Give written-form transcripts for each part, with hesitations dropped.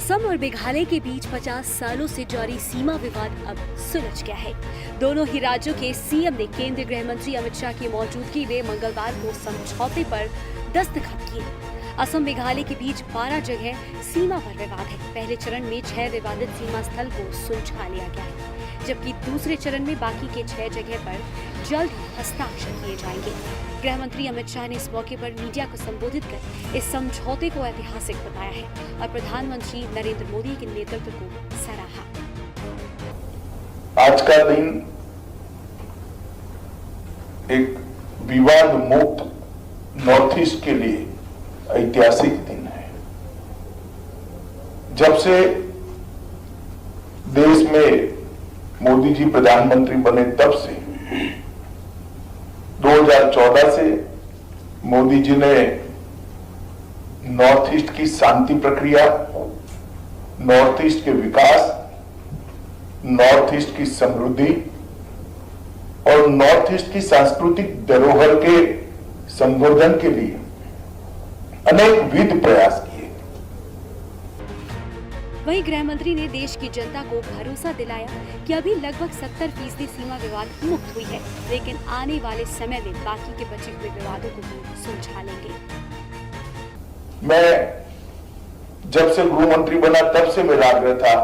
असम और मेघालय के बीच 50 सालों से जारी सीमा विवाद अब सुलझ गया है। दोनों ही राज्यों के सीएम ने केंद्रीय गृह मंत्री अमित शाह की मौजूदगी में मंगलवार को समझौते पर दस्तखत किए। असम मेघालय के बीच 12 जगह सीमा पर विवाद है। पहले चरण में 6 विवादित सीमा स्थल को सुलझा लिया गया है, जबकि दूसरे चरण में बाकी के 6 जगह पर जल्द हस्ताक्षर किए जाएंगे। गृह मंत्री अमित शाह ने इस मौके पर मीडिया को संबोधित कर इस समझौते को ऐतिहासिक बताया है और प्रधानमंत्री नरेंद्र मोदी के नेतृत्व को सराहा। आज का दिन एक विवाद मुक्त नॉर्थ ईस्ट के लिए ऐतिहासिक दिन है। जब से देश में मोदी जी प्रधानमंत्री बने तब से 2014 से मोदी जी ने नॉर्थ ईस्ट की शांति प्रक्रिया, नॉर्थ ईस्ट के विकास, नॉर्थ ईस्ट की समृद्धि और नॉर्थ ईस्ट की सांस्कृतिक धरोहर के संवर्धन के लिए अनेक विध प्रयास किए। वहीं गृह मंत्री ने देश की जनता को भरोसा दिलाया कि अभी लगभग 70% सीमा विवाद मुक्त हुई है, लेकिन आने वाले समय में बाकी के बचे हुए विवादों को भी सुलझा लेंगे। मैं जब से गृह मंत्री बना तब से मेरा आग्रह था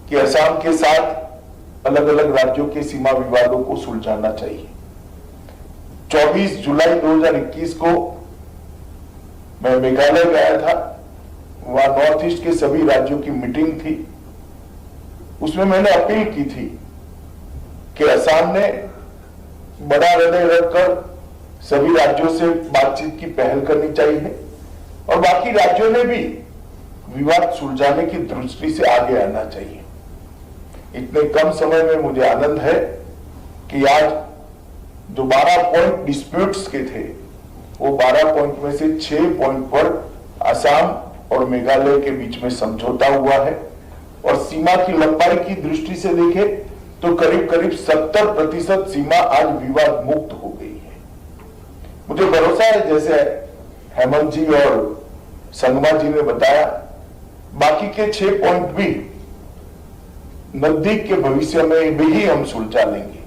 कि असम के साथ अलग अलग राज्यों के सीमा विवादों को सुलझाना चाहिए। 24 जुलाई 2021 को मैं मेघालय गया था। वहां नॉर्थ ईस्ट के सभी राज्यों की मीटिंग थी। उसमें मैंने अपील की थी कि असम ने बड़ा हृदय रखकर सभी राज्यों से बातचीत की पहल करनी चाहिए और बाकी राज्यों ने भी विवाद सुलझाने की दृष्टि से आगे आना चाहिए। इतने कम समय में मुझे आनंद है कि आज जो 12 पॉइंट डिस्प्यूट्स के थे, वो 12 पॉइंट में से 6 पॉइंट पर असम और मेघालय के बीच में समझौता हुआ है और सीमा की लंबाई की दृष्टि से देखें तो करीब करीब 70% सीमा आज विवाद मुक्त हो गई है। मुझे भरोसा है, जैसे हेमंत जी और संगमा जी ने बताया, बाकी के 6 पॉइंट भी नजदीक के भविष्य में भी हम सुलझा लेंगे।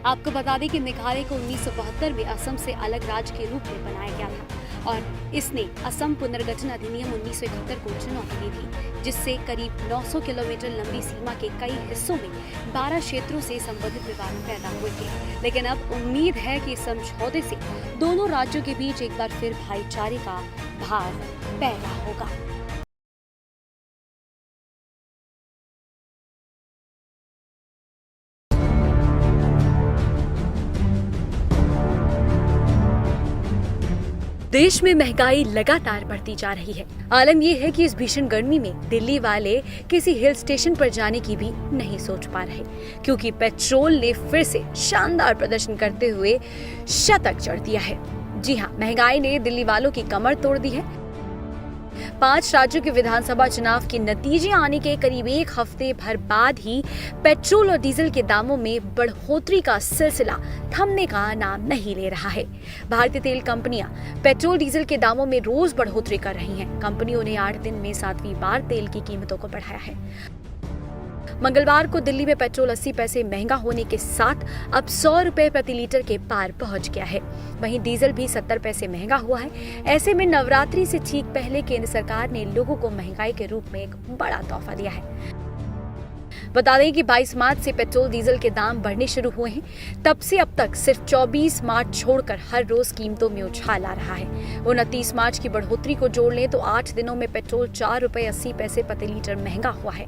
आपको बता दें कि मेघालय को 1972 में असम से अलग राज्य के रूप में बनाया गया था और इसने असम पुनर्गठन अधिनियम 1971 को चुनौती दी थी, जिससे करीब 900 किलोमीटर लंबी सीमा के कई हिस्सों में 12 क्षेत्रों से संबंधित विवाद पैदा हुए थे। लेकिन अब उम्मीद है कि इस समझौते से दोनों राज्यों के बीच एक बार फिर भाईचारे का भाव पैदा होगा। देश में महंगाई लगातार बढ़ती जा रही है। आलम यह है कि इस भीषण गर्मी में दिल्ली वाले किसी हिल स्टेशन पर जाने की भी नहीं सोच पा रहे, क्योंकि पेट्रोल ने फिर से शानदार प्रदर्शन करते हुए शतक जड़ दिया है। जी हां, महंगाई ने दिल्ली वालों की कमर तोड़ दी है। 5 राज्यों के विधानसभा चुनाव के नतीजे आने के करीब 1 हफ्ते भर बाद ही पेट्रोल और डीजल के दामों में बढ़ोतरी का सिलसिला थमने का नाम नहीं ले रहा है। भारतीय तेल कंपनियां पेट्रोल डीजल के दामों में रोज बढ़ोतरी कर रही हैं। कंपनियों ने 8 दिन में 7वीं बार तेल की कीमतों को बढ़ाया है। मंगलवार को दिल्ली में पेट्रोल 80 पैसे महंगा होने के साथ अब 100 रुपए प्रति लीटर के पार पहुंच गया है। वहीं डीजल भी 70 पैसे महंगा हुआ है। ऐसे में नवरात्रि से ठीक पहले केंद्र सरकार ने लोगों को महंगाई के रूप में एक बड़ा तोहफा दिया है। बता दें कि 22 मार्च से पेट्रोल डीजल के दाम बढ़ने शुरू हुए हैं। तब से अब तक सिर्फ 24 मार्च छोड़कर हर रोज कीमतों में उछाल आ रहा है। 29 मार्च की बढ़ोतरी को जोड़ लें तो 8 दिनों में पेट्रोल 4 रुपए 80 पैसे प्रति लीटर महंगा हुआ है।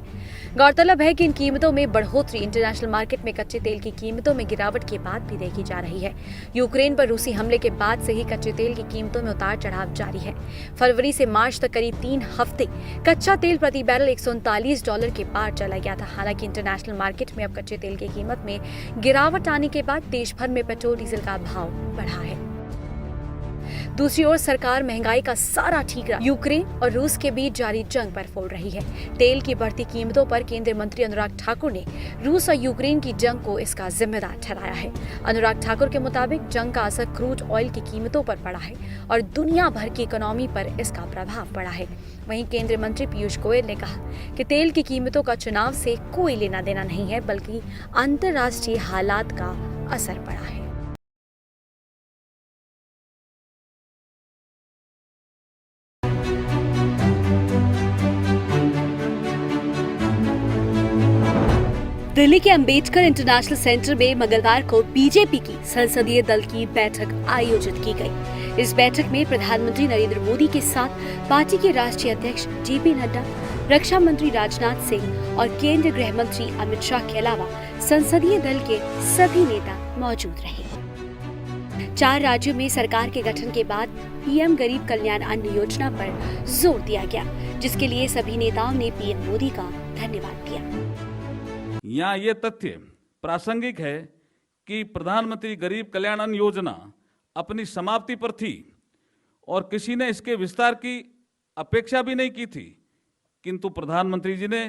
गौरतलब है कि इन कीमतों में बढ़ोतरी इंटरनेशनल मार्केट में कच्चे तेल की कीमतों में गिरावट के बाद भी देखी जा रही है। यूक्रेन पर रूसी हमले के बाद से ही कच्चे तेल की कीमतों में उतार चढ़ाव जारी है। फरवरी से मार्च तक करीब 3 हफ्ते कच्चा तेल प्रति बैरल $139 के पार चला गया था। हालांकि इंटरनेशनल मार्केट में अब कच्चे तेल की कीमत में गिरावट आने के बाद देश भर में पेट्रोल डीजल का भाव बढ़ा है। दूसरी ओर सरकार महंगाई का सारा ठीकरा यूक्रेन और रूस के बीच जारी जंग पर फोड़ रही है। तेल की बढ़ती कीमतों पर केंद्रीय मंत्री अनुराग ठाकुर ने रूस और यूक्रेन की जंग को इसका जिम्मेदार ठहराया है। अनुराग ठाकुर के मुताबिक जंग का असर क्रूड ऑयल की कीमतों पर पड़ा है और दुनिया भर की इकोनॉमी पर इसका प्रभाव पड़ा है। वहीं केंद्रीय मंत्री पीयूष गोयल ने कहा कि तेल की कीमतों का चुनाव से कोई लेना देना नहीं है, बल्कि अंतर्राष्ट्रीय हालात का असर पड़ा है। दिल्ली के अंबेडकर इंटरनेशनल सेंटर में मंगलवार को बीजेपी की संसदीय दल की बैठक आयोजित की गई। इस बैठक में प्रधानमंत्री नरेंद्र मोदी के साथ पार्टी के राष्ट्रीय अध्यक्ष जेपी नड्डा, रक्षा मंत्री राजनाथ सिंह और केंद्रीय गृह मंत्री अमित शाह के अलावा संसदीय दल के सभी नेता मौजूद रहे। 4 राज्यों में सरकार के गठन के बाद पीएम गरीब कल्याण अन्न योजना पर जोर दिया गया, जिसके लिए सभी नेताओं ने पीएम मोदी का धन्यवाद दिया। यहाँ ये तथ्य प्रासंगिक है कि प्रधानमंत्री गरीब कल्याण अन्न योजना अपनी समाप्ति पर थी और किसी ने इसके विस्तार की अपेक्षा भी नहीं की थी, किंतु प्रधानमंत्री जी ने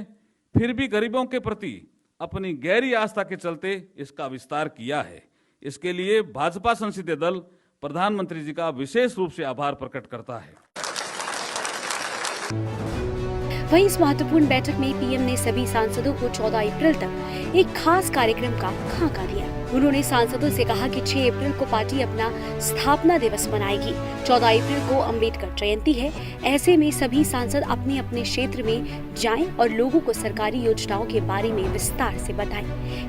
फिर भी गरीबों के प्रति अपनी गहरी आस्था के चलते इसका विस्तार किया है। इसके लिए भाजपा संसदीय दल प्रधानमंत्री जी का विशेष रूप से आभार प्रकट करता है। वहीं इस महत्वपूर्ण बैठक में पीएम ने सभी सांसदों को 14 अप्रैल तक एक खास कार्यक्रम का खाका दिया। उन्होंने सांसदों से कहा कि 6 अप्रैल को पार्टी अपना स्थापना दिवस मनाएगी। 14 अप्रैल को अंबेडकर जयंती है। ऐसे में सभी सांसद अपने अपने क्षेत्र में जाएं और लोगों को सरकारी योजनाओं के बारे में विस्तार से बताएं।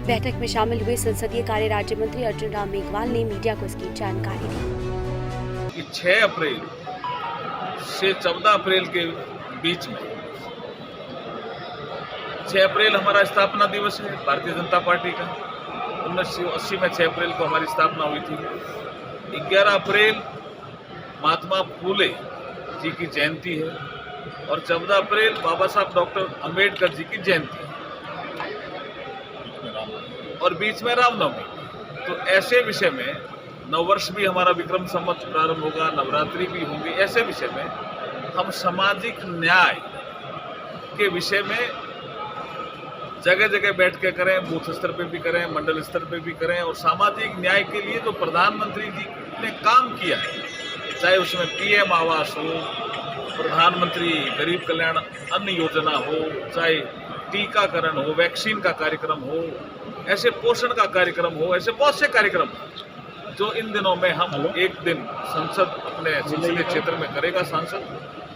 बैठक में शामिल हुए संसदीय कार्य राज्य मंत्री अर्जुन राम मेघवाल ने मीडिया को इसकी जानकारी दी। 6 अप्रैल से 14 अप्रैल के बीच में 6 अप्रैल हमारा स्थापना दिवस है भारतीय जनता पार्टी का। 1980 में 6 अप्रैल को हमारी स्थापना हुई थी। 11 अप्रैल महात्मा फूले जी की जयंती है और 14 अप्रैल बाबा साहब डॉक्टर अंबेडकर जी की जयंती है और बीच में रामनवमी। तो ऐसे विषय में नववर्ष भी हमारा विक्रम संवत प्रारंभ होगा, नवरात्रि भी होंगे। ऐसे विषय में हम सामाजिक न्याय के विषय में जगह जगह बैठ के करें, बूथ स्तर पे भी करें, मंडल स्तर पे भी करें और सामाजिक न्याय के लिए जो प्रधानमंत्री जी ने काम किया है, चाहे उसमें पीएम आवास हो, प्रधानमंत्री गरीब कल्याण अन्न योजना हो, चाहे टीकाकरण हो, वैक्सीन का कार्यक्रम हो, ऐसे पोषण का कार्यक्रम हो, ऐसे बहुत से कार्यक्रम जो इन दिनों में हम एक दिन संसद अपने संसदीय क्षेत्र में करेगा सांसद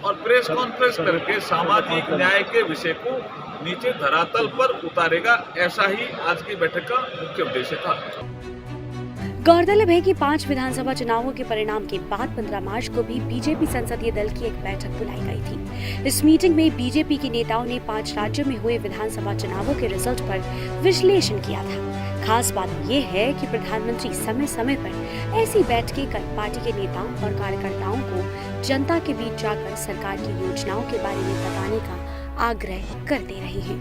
और प्रेस कॉन्फ्रेंस करके सामाजिक न्याय के विषय को नीचे धरातल पर उतारेगा। ऐसा ही आज की बैठक का मुख्य उद्देश्य था। गौरतलब है कि 5 विधानसभा चुनावों के परिणाम के बाद 15 मार्च को भी बीजेपी संसदीय दल की एक बैठक बुलाई गई थी। इस मीटिंग में बीजेपी के नेताओं ने 5 राज्यों में हुए विधानसभा चुनावों के रिजल्ट पर विश्लेषण किया था। खास बात यह है कि प्रधानमंत्री समय समय पर ऐसी बैठकें कर पार्टी के नेताओं और कार्यकर्ताओं को जनता के बीच जाकर सरकार की योजनाओं के बारे में बताने का आग्रह करते रहे हैं।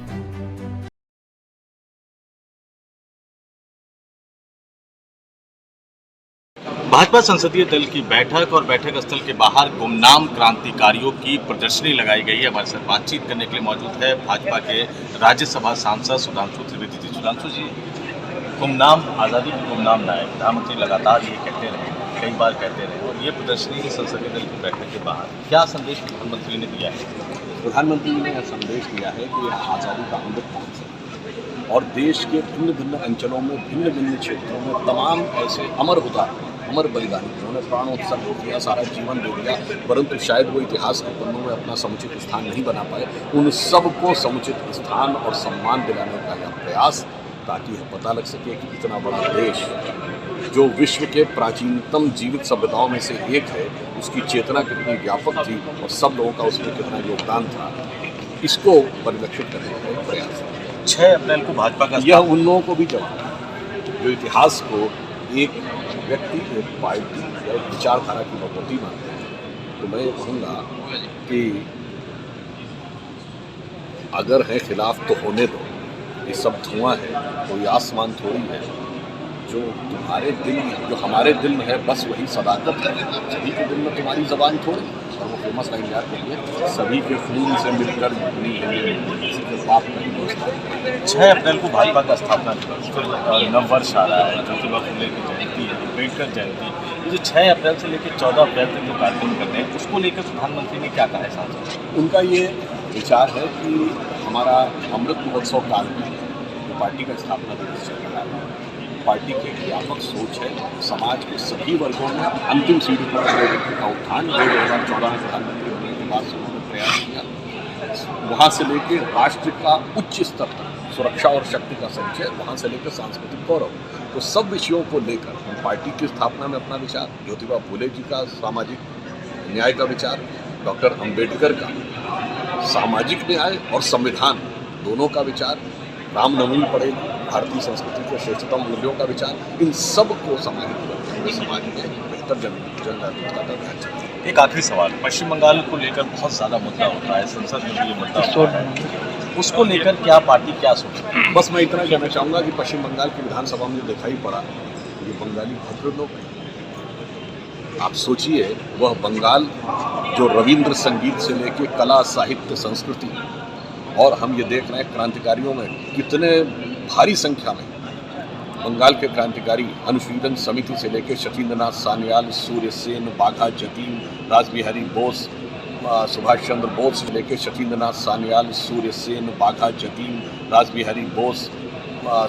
भाजपा संसदीय दल की बैठक और बैठक स्थल के बाहर गुमनाम क्रांतिकारियों की प्रदर्शनी लगाई गई है। हमारे साथ बातचीत करने के लिए मौजूद है भाजपा के राज्यसभा सांसद सुधांशु त्रिवेदी जी। सुधांशु जी, गुमनाम आज़ादी के गुमनाम नायक प्रधानमंत्री लगातार ये कहते रहे, कई बार कहते रहे और ये प्रदर्शनी संसदीय दल की बैठक के बाहर क्या संदेश प्रधानमंत्री ने दिया है? प्रधानमंत्री ने यह संदेश दिया है कि यह आज़ादी का अमृत महोत्सव है और देश के भिन्न भिन्न अंचलों में, भिन्न भिन्न क्षेत्रों में तमाम ऐसे अमर हुतात्मा, अमर बलिदानी जिन्होंने प्राणोत्सर्ग किया, सारा जीवन दे दिया, परंतु शायद वो इतिहास के पन्नों में अपना समुचित स्थान नहीं बना पाए, उन सबको समुचित स्थान और सम्मान दिलाने का यह प्रयास, ताकि यह पता लग सके कि इतना बड़ा देश जो विश्व के प्राचीनतम जीवित सभ्यताओं में से एक है, उसकी चेतना कितनी व्यापक थी और सब लोगों का उसमें कितना योगदान था, इसको परिलक्षित करने का प्रयास। 6 अप्रैल को भाजपा का यह उन लोगों को भी जवाब है जो इतिहास को एक व्यक्ति, एक पार्टी या एक विचारधारा की भगवती मानते हैं। तो मैं ये कहूँगा कि अगर है खिलाफ तो होने दो, ये सब धुआं है, कोई आसमान थोड़ी है। जो तुम्हारे दिल में, जो हमारे दिल में है, बस वही सदाकत है। सभी के दिल में तुम्हारी ज़बान थोड़ी। और वो फेमस लाइन याद करिए, सभी के खून से मिलकर बनी किसी के बाप का ही दोस्त है। 6 अप्रैल को भाजपा का स्थापना दिवस, फिर नववर्ष आ रहा है, ज्योतिबा फुले की जयंती है, अम्बेडकर जयंती। ये जो 6 अप्रैल से लेकर 14 अप्रैल तक जो कार्यक्रम कर रहे हैं, उसको लेकर प्रधानमंत्री ने क्या कहा है सांसद? उनका ये विचार है कि हमारा अमृत महोत्सव काल में जो पार्टी का स्थापना दिवस चल रहा है, पार्टी की व्यापक सोच है समाज के सभी वर्गों में अंतिम सीढ़ी पर खड़े व्यक्ति का उत्थान। 2014 में प्रधानमंत्री होने के बाद से उन्होंने प्रयास किया, वहाँ से लेकर राष्ट्र का उच्च स्तर तक सुरक्षा और शक्ति का संचय, वहाँ से लेकर सांस्कृतिक गौरव, तो सब विषयों को लेकर हम पार्टी की स्थापना में अपना विचार, ज्योतिबा फुले जी का सामाजिक न्याय का विचार, डॉक्टर अम्बेडकर का सामाजिक न्याय और संविधान दोनों का विचार, रामनवमी पड़ेगी, भारतीय संस्कृति के श्रेष्ठतम मूल्यों का विचार, इन सब को समाहित करते हुए समाज में बेहतर जन जागरूकता का अभियान चलता। एक आखिरी सवाल, पश्चिम बंगाल को लेकर बहुत ज़्यादा मुद्दा होता है, संसद में भी ये मुद्दा होता है, उसको लेकर क्या पार्टी क्या सोचती है? बस मैं इतना कहना चाहूँगा कि पश्चिम बंगाल की विधानसभा में जो दिखाई पड़ा, ये बंगाली भद्र लोग हैं। आप सोचिए, वह बंगाल जो रविंद्र संगीत से लेकर कला, साहित्य, संस्कृति, और हम ये देख रहे हैं क्रांतिकारियों में कितने भारी संख्या में बंगाल के क्रांतिकारी, अनुशीलन समिति से लेकर शचीन्द्रनाथ सान्याल, सूर्य सेन, बाघा जतीन, रासबिहारी बोस, सुभाष चंद्र बोस से लेकर शचीन्द्रनाथ सान्याल, सूर्य सेन, बाघा जतीन, रासबिहारी बोस,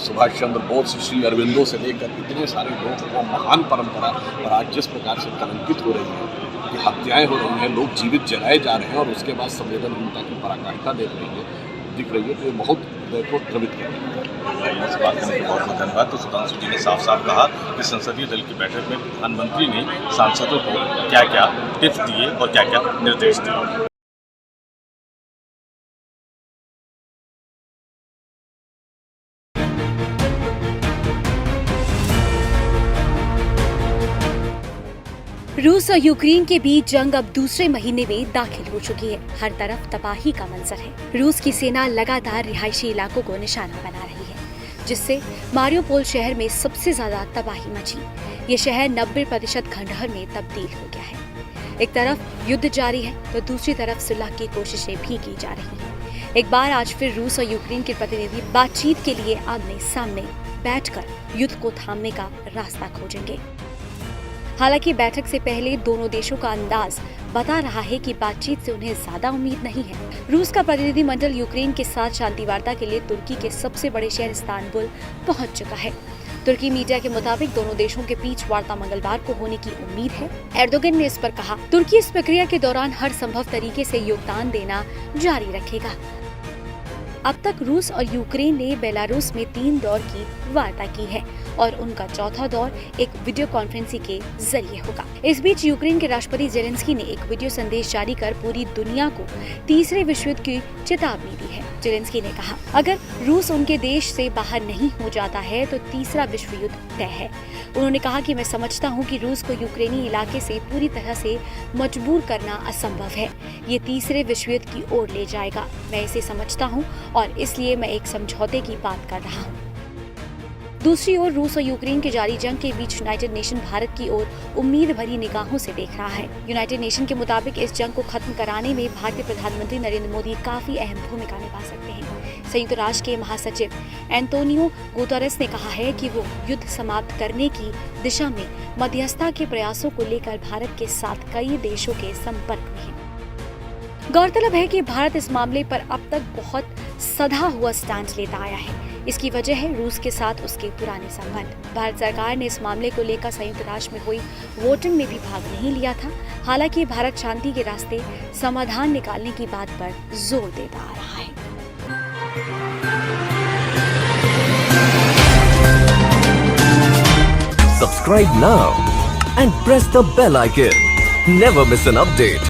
सुभाष चंद्र बोस, श्री अरविंदो से लेकर इतने सारे लोग, वो महान परंपरा, और आज जिस प्रकार से कलंकित हो रही है कि हत्याएं हो रही हैं, लोग जीवित जलाए जा रहे हैं, और उसके बाद संवेदनहीनता की पराकाष्ठा दिख रही है, तो ये बहुत हृदय को द्रवित कर रही है। इस बात करने का बहुत बहुत धन्यवाद। तो सुधांशु जी ने साफ साफ कहा कि संसदीय दल की बैठक में प्रधानमंत्री ने सांसदों को क्या क्या टिप्स दिए और क्या क्या निर्देश दिए। रूस और यूक्रेन के बीच जंग अब दूसरे महीने में दाखिल हो चुकी है। हर तरफ तबाही का मंजर है। रूस की सेना लगातार रिहायशी इलाकों को निशाना बना रही है, जिससे मारियोपोल शहर में सबसे ज्यादा तबाही मची। ये शहर 90% खंडहर में तब्दील हो गया है। एक तरफ युद्ध जारी है तो दूसरी तरफ सुलह की कोशिशें भी की जा रही हैं। एक बार आज फिर रूस और यूक्रेन के प्रतिनिधि बातचीत के लिए आमने सामने बैठकर युद्ध को थामने का रास्ता खोजेंगे। हालांकि बैठक से पहले दोनों देशों का अंदाज बता रहा है कि बातचीत से उन्हें ज्यादा उम्मीद नहीं है। रूस का प्रतिनिधिमंडल यूक्रेन के साथ शांति वार्ता के लिए तुर्की के सबसे बड़े शहर इस्तांबुल पहुंच चुका है। तुर्की मीडिया के मुताबिक दोनों देशों के बीच वार्ता मंगलवार को होने की उम्मीद है। एर्दोगन ने इस पर कहा, तुर्की इस प्रक्रिया के दौरान हर संभव तरीके से योगदान देना जारी रखेगा। अब तक रूस और यूक्रेन ने बेलारूस में 3 दौर की वार्ता की है और उनका चौथा दौर एक वीडियो कॉन्फ्रेंसिंग के जरिए होगा। इस बीच यूक्रेन के राष्ट्रपति जेलेंस्की ने एक वीडियो संदेश जारी कर पूरी दुनिया को तीसरे विश्व युद्ध की चेतावनी दी है। जेलेंस्की ने कहा, अगर रूस उनके देश से बाहर नहीं हो जाता है तो तीसरा विश्व युद्ध तय है। उन्होंने कहा कि मैं समझता हूं कि रूस को यूक्रेनी इलाके से पूरी तरह से मजबूर करना असंभव है। ये तीसरे विश्व युद्ध की ओर ले जाएगा। मैं इसे समझता हूं और इसलिए मैं एक समझौते की बात कर रहा हूं। दूसरी ओर रूस और यूक्रेन के जारी जंग के बीच यूनाइटेड नेशन भारत की ओर उम्मीद भरी निगाहों से देख रहा है। यूनाइटेड नेशन के मुताबिक इस जंग को खत्म कराने में भारतीय प्रधानमंत्री नरेंद्र मोदी काफी अहम भूमिका निभा सकते हैं। संयुक्त राष्ट्र के महासचिव एंटोनियो गुतेरेस ने कहा है कि वो युद्ध समाप्त करने की दिशा में मध्यस्थता के प्रयासों को लेकर भारत के साथ कई देशों के संपर्क में है। गौरतलब है कि भारत इस मामले पर अब तक बहुत सधा हुआ स्टैंड लेता आया है। इसकी वजह है रूस के साथ उसके पुराने संबंध। भारत सरकार ने इस मामले को लेकर संयुक्त राष्ट्र में हुई वोटिंग में भी भाग नहीं लिया था। हालांकि भारत शांति के रास्ते समाधान निकालने की बात पर जोर देता आ रहा है। Subscribe now and press the bell icon. Never miss an update.